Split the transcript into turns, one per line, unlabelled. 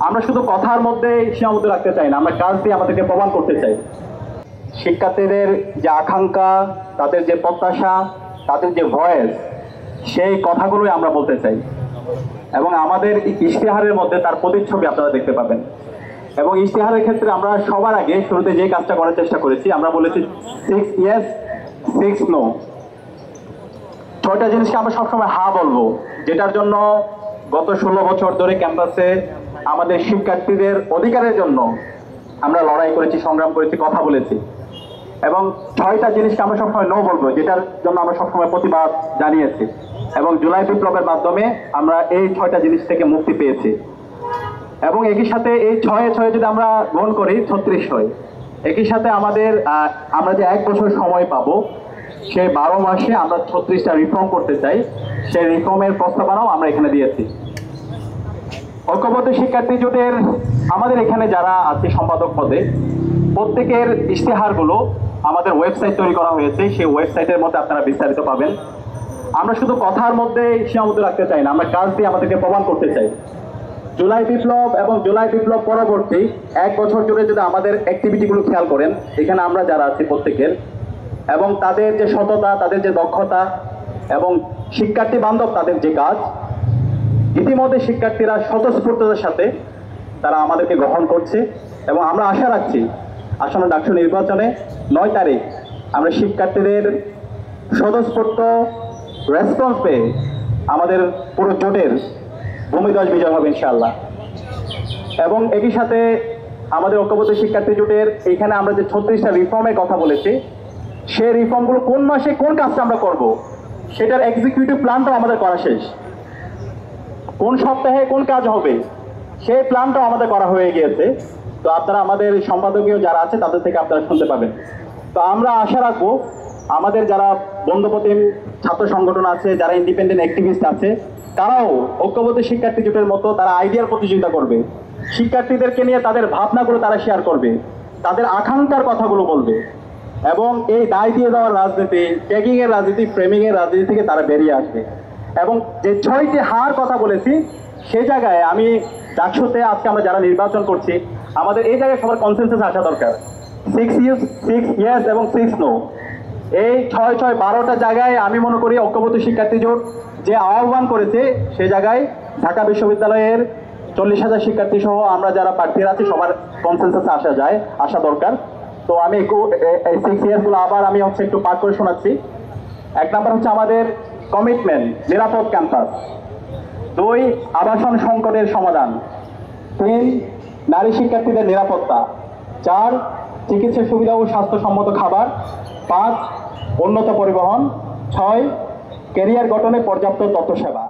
আমরা শুধু কথার মধ্যে সীমাবদ্ধ রাখতে চাই না, আমরা কাজ দিয়ে আমাদেরকে প্রমাণ করতে চাই। শিক্ষার্থীদের যে আকাঙ্ক্ষা, তাদের যে প্রত্যাশা, তাদের যে ভয়েস, সেই কথাগুলোই আমরা বলতে চাই। এবং আমাদের ইশতেহারের মধ্যে তার প্রতিচ্ছবি আপনারা দেখতে পাবেন। এবং ইশতেহারের ক্ষেত্রে আমরা সবার আগে শুরুতে যে কাজটা করার চেষ্টা করেছি, আমরা বলেছি 6 ইয়েস 6 নো। 6টা জিনিসকে আমরা সবসময় হা বলবো, যেটার জন্য গত 16 বছর ধরে ক্যাম্পাসে আমাদের শিক্ষার্থীদের অধিকারের জন্য আমরা লড়াই করেছি, সংগ্রাম করেছি, কথা বলেছি। এবং 6টা জিনিসকে আমরা সবসময় নো বলবো, যেটার জন্য আমরা সবসময় প্রতিবাদ জানিয়েছি। এবং জুলাই বিপ্লবের মাধ্যমে আমরা এই 6টা জিনিস থেকে মুক্তি পেয়েছি। এবং একই সাথে এই 6-6 যদি আমরা গ্রহণ করি 36 হয়। একই সাথে আমরা যে 1 বছর সময় পাবো, সেই 12 মাসে আমরা 36টা রিফর্ম করতে চাই। সেই রিফর্মের প্রস্তাবনাও আমরা এখানে দিয়েছি। ঐক্যবদ্ধ শিক্ষার্থী জোটের আমাদের এখানে যারা আছে সম্পাদক পদে, প্রত্যেকের ইশতেহারগুলো আমাদের ওয়েবসাইট তৈরি করা হয়েছে। সেই ওয়েবসাইটের মধ্যে আপনারা বিস্তারিত পাবেন। আমরা শুধু কথার মধ্যে সীমাবদ্ধ রাখতে চাই না, আমরা কাজ দিয়ে আমাদেরকে প্রমাণ করতে চাই। জুলাই বিপ্লব এবং জুলাই বিপ্লব পরবর্তী 1 বছর জুড়ে যদি আমাদের অ্যাক্টিভিটিগুলো খেয়াল করেন, এখানে আমরা যারা আছি প্রত্যেকের, এবং তাদের যে সততা, তাদের যে দক্ষতা এবং শিক্ষার্থী বান্ধব তাদের যে কাজ, ইতিমধ্যে শিক্ষার্থীরা স্বতঃস্ফূর্ততার সাথে তারা আমাদেরকে গ্রহণ করছে। এবং আমরা আশা রাখছি আসন্ন ডাকসু নির্বাচনে 9 তারিখ আমরা শিক্ষার্থীদের স্বতঃস্ফূর্ত রেসপন্স পেয়ে আমাদের পুরো জোটের ভূমিধ্বজ বিজয় হবে ইনশাআল্লাহ। এবং একই সাথে আমাদের ঐক্যবদ্ধ শিক্ষার্থী জোটের এইখানে আমরা যে 36টা রিফর্মের কথা বলেছি, সেই রিফর্মগুলো কোন মাসে কোন কাজটা আমরা করব, সেটার এক্সিকিউটিভ প্ল্যানটাও আমাদের করা শেষ। কোন সপ্তাহে কোন কাজ হবে সেই প্ল্যানটাও আমাদের করা হয়ে গিয়েছে। তো আপনারা আমাদের সম্পাদকীয় যারা আছে তাদের থেকে আপনারা শুনতে পাবেন। তো আমরা আশা রাখবো আমাদের যারা বন্ধুপ্রতিম ছাত্র সংগঠন আছে, যারা ইন্ডিপেন্ডেন্ট অ্যাক্টিভিস্ট আছে, তারাও ঐক্যবদ্ধ শিক্ষার্থী জোটের মতো তারা আইডিয়ার প্রতিযোগিতা করবে। শিক্ষার্থীদেরকে নিয়ে তাদের ভাবনাগুলো তারা শেয়ার করবে, তাদের আকাঙ্ক্ষার কথাগুলো বলবে। এবং এই দায় দিয়ে দেওয়ার রাজনীতি, ট্যাগিংয়ের রাজনীতি, ফ্রেমিংয়ের রাজনীতি থেকে তারা বেরিয়ে আসবে। এবং যে 6টি হার কথা বলেছি, সেই জায়গায় আমি ডাকসুতে আজকে আমরা যারা নির্বাচন করছি, আমাদের এই জায়গায় সবার কনসেনসাস আসা দরকার। 6 ইয়েস এবং 6 নো, এই 6-6 12টা জায়গায় আমি মনে করি ঐক্যবদ্ধ শিক্ষার্থী জোট যে আহ্বান করেছে, সে জায়গায় ঢাকা বিশ্ববিদ্যালয়ের 40,000 শিক্ষার্থী সহ আমরা যারা প্রার্থীরা আছি সবার কনসেনসাসে আসা দরকার। তো আমি এই 6 ইয়ার্সগুলো আবার আমি একটু পাঠ করে শোনাচ্ছি। 1 নম্বর হচ্ছে আমাদের কমিটমেন্ট, নিরাপদ ক্যাম্পাস। 2, আবাসন সংকটের সমাধান। 3, নারী শিক্ষার্থীদের নিরাপত্তা। 4, চিকিৎসা সুবিধা ও স্বাস্থ্যসম্মত খাবার। 5, উন্নত পরিবহন। 6, ক্যারিয়ার গঠনে পর্যাপ্ত তথ্য সেবা।